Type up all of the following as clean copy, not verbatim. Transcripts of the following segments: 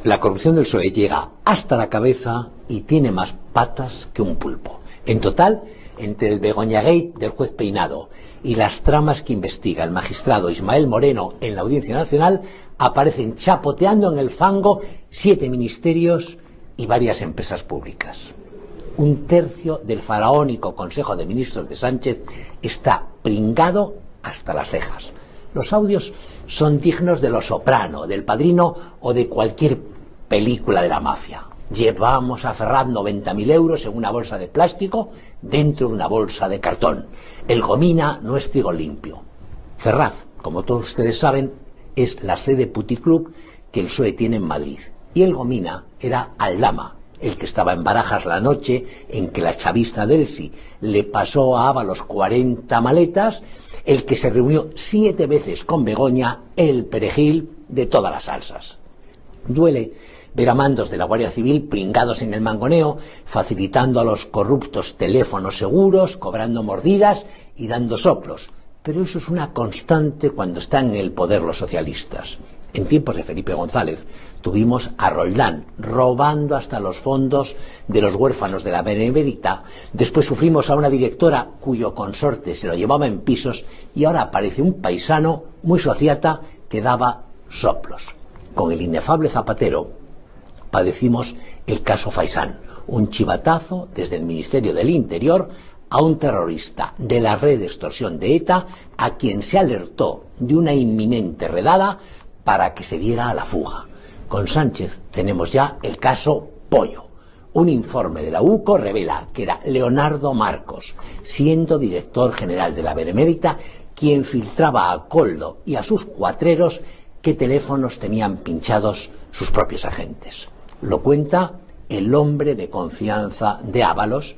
La corrupción del PSOE llega hasta la cabeza y tiene más patas que un pulpo. En total, entre el Begoña Gate del juez Peinado y las tramas que investiga el magistrado Ismael Moreno en la Audiencia Nacional, aparecen chapoteando en el fango 7 ministerios y varias empresas públicas. Un tercio del faraónico Consejo de Ministros de Sánchez está pringado hasta las cejas. Los audios son dignos de Los Soprano, del Padrino o de cualquier película de la mafia. Llevamos a Ferraz 90.000 euros en una bolsa de plástico dentro de una bolsa de cartón. El Gomina no es trigo limpio. Ferraz, como todos ustedes saben, es la sede puticlub que el PSOE tiene en Madrid. Y el Gomina era Aldama, el que estaba en Barajas la noche en que la chavista Delcy le pasó a Ábalos 40 maletas, el que se reunió 7 veces con Begoña, el perejil de todas las salsas. Duele ver a mandos de la Guardia Civil pringados en el mangoneo, facilitando a los corruptos teléfonos seguros, cobrando mordidas y dando soplos. Pero eso es una constante cuando están en el poder los socialistas. En tiempos de Felipe González tuvimos a Roldán robando hasta los fondos de los huérfanos de la Benemérita. Después sufrimos a una directora cuyo consorte se lo llevaba en pisos, y ahora aparece un paisano muy sociata que daba soplos. Con el inefable Zapatero padecimos el caso Faisán, un chivatazo desde el Ministerio del Interior a un terrorista de la red de extorsión de ETA, a quien se alertó de una inminente redada para que se diera a la fuga. Con Sánchez tenemos ya el caso Pollo. Un informe de la UCO revela que era Leonardo Marcos, siendo director general de la Benemérita, quien filtraba a Koldo y a sus cuatreros qué teléfonos tenían pinchados sus propios agentes. Lo cuenta el hombre de confianza de Ábalos,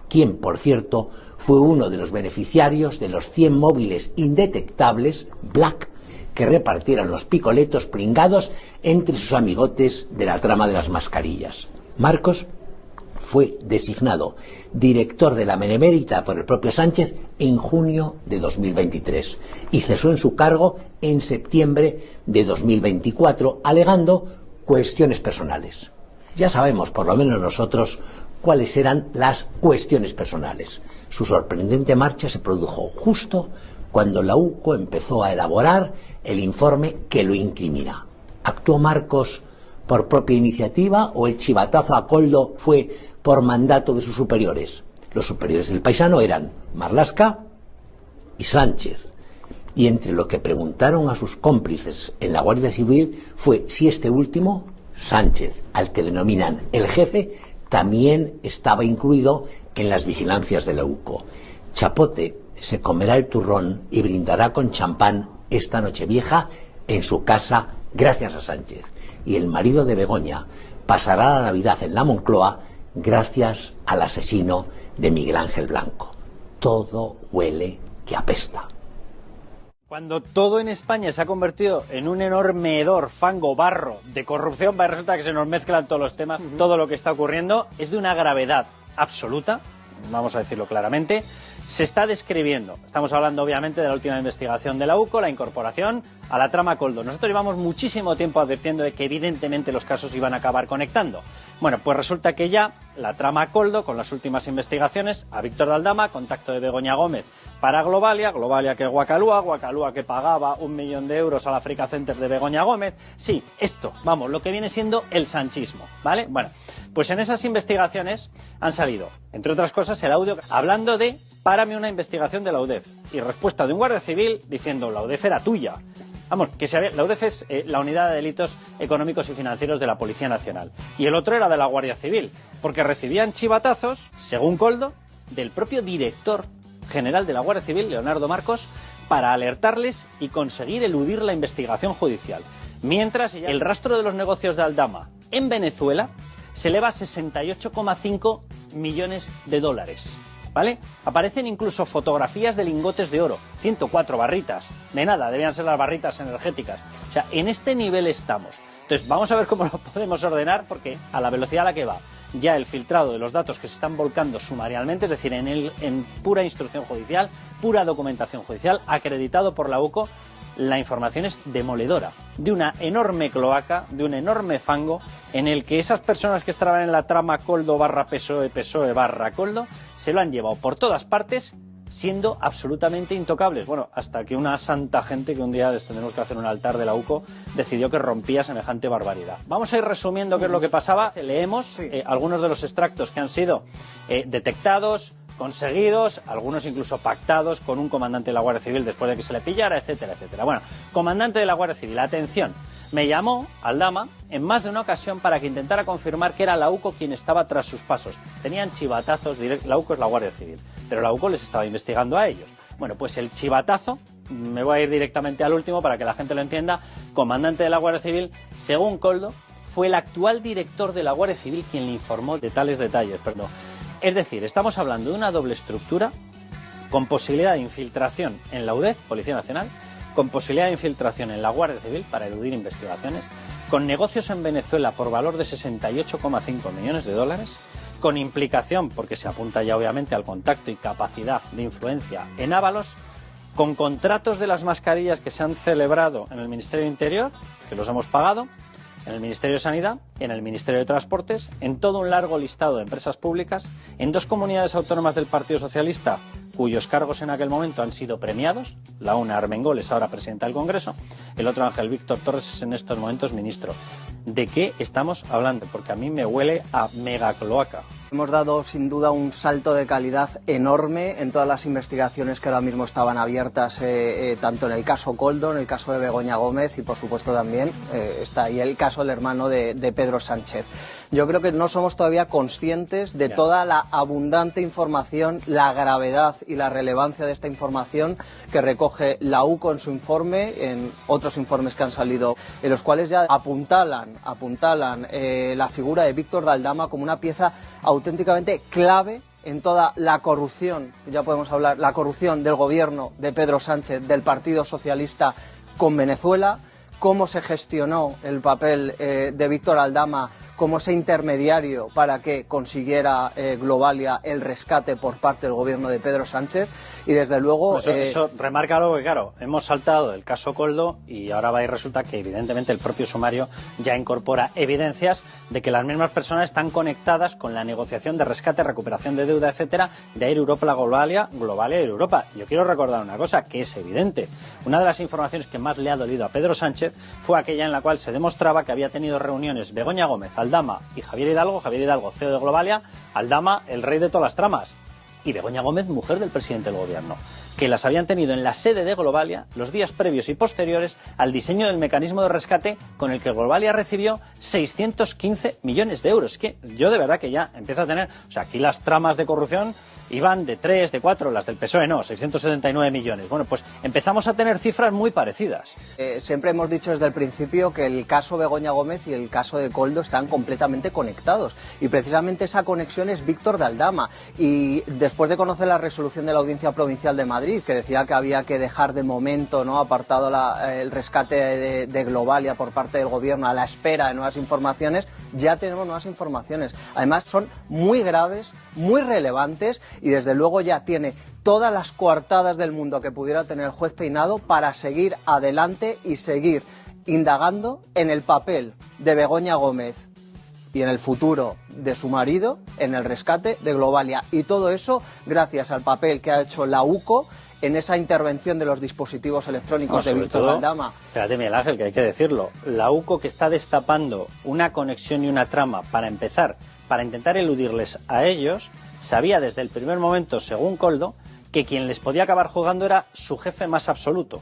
quien, por cierto, fue uno de los beneficiarios de los 100 móviles indetectables Black que repartieron los picoletos pringados entre sus amigotes de la trama de las mascarillas. Marcos fue designado director de la Benemérita por el propio Sánchez en junio de 2023 y cesó en su cargo en septiembre de 2024, alegando cuestiones personales. Ya sabemos, por lo menos nosotros, cuáles eran las cuestiones personales. Su sorprendente marcha se produjo justo cuando la UCO empezó a elaborar el informe que lo incrimina. ¿Actuó Marcos por propia iniciativa o el chivatazo a Koldo fue por mandato de sus superiores? Los superiores del paisano eran Marlaska y Sánchez, y entre lo que preguntaron a sus cómplices en la Guardia Civil fue si este último, Sánchez, al que denominan el jefe, también estaba incluido en las vigilancias de la UCO. Chapote se comerá el turrón y brindará con champán esta Nochevieja en su casa gracias a Sánchez, y el marido de Begoña pasará la Navidad en la Moncloa gracias al asesino de Miguel Ángel Blanco. Todo huele que apesta. Cuando todo en España se ha convertido en un enorme hedor, fango, barro de corrupción, resulta que se nos mezclan todos los temas. Todo lo que está ocurriendo es de una gravedad absoluta, vamos a decirlo claramente. Se está describiendo, estamos hablando obviamente de la última investigación de la UCO, la incorporación a la trama Koldo. Nosotros llevamos muchísimo tiempo advirtiendo de que evidentemente los casos iban a acabar conectando. Bueno, pues resulta que ya la trama Koldo, con las últimas investigaciones, a Víctor de Aldama, contacto de Begoña Gómez para Globalia, Globalia que es Guacalúa, Guacalúa que pagaba 1 millón de euros al Africa Center de Begoña Gómez. Sí, esto, vamos, lo que viene siendo el sanchismo, ¿vale? Bueno, pues en esas investigaciones han salido, entre otras cosas, el audio hablando de párame una investigación de la UDEF, y respuesta de un guardia civil diciendo la UDEF era tuya. Vamos, que la UDEF es la Unidad de Delitos Económicos y Financieros de la Policía Nacional, y el otro era de la Guardia Civil, porque recibían chivatazos, según Koldo, del propio director general de la Guardia Civil, Leonardo Marcos, para alertarles y conseguir eludir la investigación judicial. Mientras el rastro de los negocios de Aldama en Venezuela se eleva a 68,5 millones de dólares. ¿Vale? Aparecen incluso fotografías de lingotes de oro, 104 barritas, de nada, debían ser las barritas energéticas. O sea, en este nivel estamos. Entonces, vamos a ver cómo lo podemos ordenar, porque a la velocidad a la que va ya el filtrado de los datos que se están volcando sumarialmente, es decir, en pura instrucción judicial, pura documentación judicial, acreditado por la UCO, la información es demoledora, de una enorme cloaca, de un enorme fango, en el que esas personas que estaban en la trama Koldo barra PSOE, PSOE barra Koldo, se lo han llevado por todas partes, siendo absolutamente intocables. Bueno, hasta que una santa gente, que un día les tendremos que hacer un altar de la UCO, decidió que rompía semejante barbaridad. Vamos a ir resumiendo qué es lo que pasaba. Leemos algunos de los extractos que han sido detectados, conseguidos, algunos incluso pactados con un comandante de la Guardia Civil después de que se le pillara, etcétera, etcétera. Bueno, comandante de la Guardia Civil, atención, me llamó Aldama en más de una ocasión para que intentara confirmar que era la UCO quien estaba tras sus pasos. Tenían chivatazos, la UCO es la Guardia Civil, pero la UCO les estaba investigando a ellos. Bueno, pues el chivatazo, me voy a ir directamente al último para que la gente lo entienda, comandante de la Guardia Civil, según Koldo, fue el actual director de la Guardia Civil quien le informó de tales detalles, perdón. Es decir, estamos hablando de una doble estructura con posibilidad de infiltración en la UDEF, Policía Nacional, con posibilidad de infiltración en la Guardia Civil para eludir investigaciones, con negocios en Venezuela por valor de 68,5 millones de dólares, con implicación, porque se apunta ya obviamente al contacto y capacidad de influencia en Ábalos, con contratos de las mascarillas que se han celebrado en el Ministerio de Interior, que los hemos pagado, en el Ministerio de Sanidad, en el Ministerio de Transportes, en todo un largo listado de empresas públicas, en 2 comunidades autónomas del Partido Socialista, cuyos cargos en aquel momento han sido premiados. La una, Armengol, es ahora presidenta del Congreso, el otro, Ángel Víctor Torres, es en estos momentos ministro. ¿De qué estamos hablando? Porque a mí me huele a megacloaca. Hemos dado sin duda un salto de calidad enorme en todas las investigaciones que ahora mismo estaban abiertas, tanto en el caso Koldo, en el caso de Begoña Gómez y por supuesto también está ahí el caso del hermano de Pedro Sánchez. Yo creo que no somos todavía conscientes de toda la abundante información, la gravedad y la relevancia de esta información que recoge la UCO en su informe, en otros informes que han salido, en los cuales ya apuntalan la figura de Víctor de Aldama como una pieza auténticamente clave en toda la corrupción, ya podemos hablar, la corrupción del gobierno de Pedro Sánchez, del Partido Socialista con Venezuela, cómo se gestionó el papel de Víctor Aldama como ese intermediario para que consiguiera Globalia el rescate por parte del gobierno de Pedro Sánchez y desde luego... Eso remarca algo que claro, hemos saltado del caso Koldo y ahora va y resulta que evidentemente el propio sumario ya incorpora evidencias de que las mismas personas están conectadas con la negociación de rescate, recuperación de deuda, etcétera, de Air Europa, la Globalia y Air Europa. Yo quiero recordar una cosa que es evidente. Una de las informaciones que más le ha dolido a Pedro Sánchez fue aquella en la cual se demostraba que había tenido reuniones Begoña Gómez, Aldama y Javier Hidalgo, CEO de Globalia, Aldama, el rey de todas las tramas, y Begoña Gómez, mujer del presidente del gobierno, que las habían tenido en la sede de Globalia los días previos y posteriores al diseño del mecanismo de rescate con el que Globalia recibió 615 millones de euros. Que yo de verdad que ya empiezo a tener, o sea, aquí las tramas de corrupción iban de 3, de 4, las del PSOE no, 679 millones. Bueno, pues empezamos a tener cifras muy parecidas. Siempre hemos dicho desde el principio que el caso Begoña Gómez y el caso de Koldo están completamente conectados y precisamente esa conexión es Víctor de Aldama. Y después de conocer la resolución de la Audiencia Provincial de Madrid, que decía que había que dejar de momento apartado el rescate de Globalia por parte del gobierno a la espera de nuevas informaciones, ya tenemos nuevas informaciones. Además son muy graves, muy relevantes y desde luego ya tiene todas las coartadas del mundo que pudiera tener el juez Peinado para seguir adelante y seguir indagando en el papel de Begoña Gómez y en el futuro de su marido en el rescate de Globalia. Y todo eso gracias al papel que ha hecho la UCO en esa intervención de los dispositivos electrónicos de Víctor de Aldama. Espérate, Miguel Ángel, que hay que decirlo. La UCO que está destapando una conexión y una trama para intentar eludirles a ellos, sabía desde el primer momento, según Koldo, que quien les podía acabar jugando era su jefe más absoluto,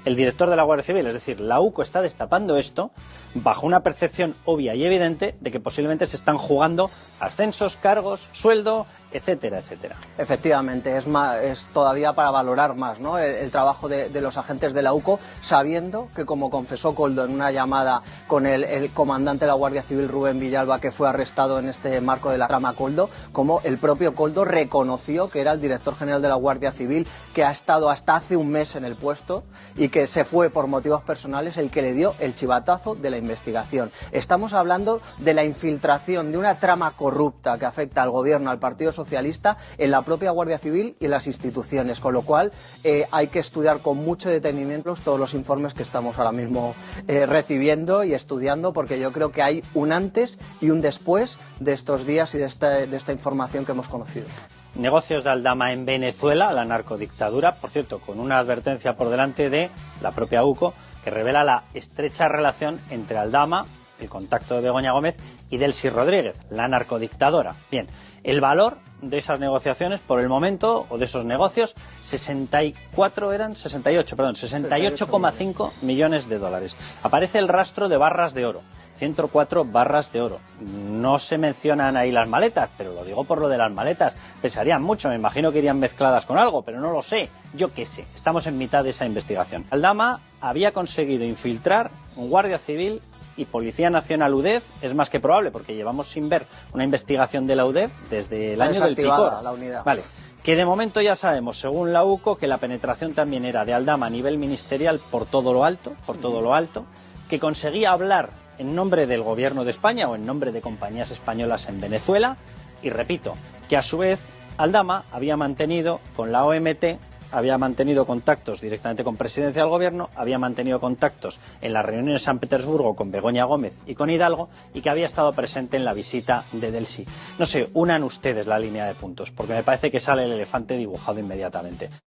el director de la Guardia Civil. Es decir, la UCO está destapando esto bajo una percepción obvia y evidente de que posiblemente se están jugando ascensos, cargos, sueldo, etcétera, etcétera. Efectivamente, es todavía para valorar más, ¿no?, el trabajo de los agentes de la UCO, sabiendo que, como confesó Koldo en una llamada con el comandante de la Guardia Civil, Rubén Villalba, que fue arrestado en este marco de la trama Koldo, como el propio Koldo reconoció que era el director general de la Guardia guardia civil que ha estado hasta hace un mes en el puesto y que se fue por motivos personales, el que le dio el chivatazo de la investigación. Estamos hablando de la infiltración de una trama corrupta que afecta al gobierno, al Partido Socialista, en la propia Guardia Civil y en las instituciones, con lo cual hay que estudiar con mucho detenimiento todos los informes que estamos ahora mismo recibiendo y estudiando, porque yo creo que hay un antes y un después de estos días y de esta información que hemos conocido. Negocios de Aldama en Venezuela, la narcodictadura, por cierto, con una advertencia por delante de la propia UCO, que revela la estrecha relación entre Aldama, el contacto de Begoña Gómez, y Delcy Rodríguez, la narcodictadora. Bien, el valor de esas negociaciones, por el momento, o de esos negocios, 68,5 millones de dólares. Aparece el rastro de barras de oro. 104 barras de oro. No se mencionan ahí las maletas, pero lo digo por lo de las maletas. Pesarían mucho, me imagino que irían mezcladas con algo, pero no lo sé. Yo qué sé. Estamos en mitad de esa investigación. Aldama había conseguido infiltrar un guardia civil y Policía Nacional UDEF. Es más que probable, porque llevamos sin ver una investigación de la UDEF desde el año del Picor. La unidad. Vale. Que de momento ya sabemos, según la UCO, que la penetración también era de Aldama a nivel ministerial por todo lo alto, que conseguía hablar en nombre del gobierno de España o en nombre de compañías españolas en Venezuela, y repito, que a su vez Aldama había mantenido con la OMT, había mantenido contactos directamente con Presidencia del Gobierno, había mantenido contactos en las reuniones en San Petersburgo con Begoña Gómez y con Hidalgo, y que había estado presente en la visita de Delcy. No sé, unan ustedes la línea de puntos, porque me parece que sale el elefante dibujado inmediatamente.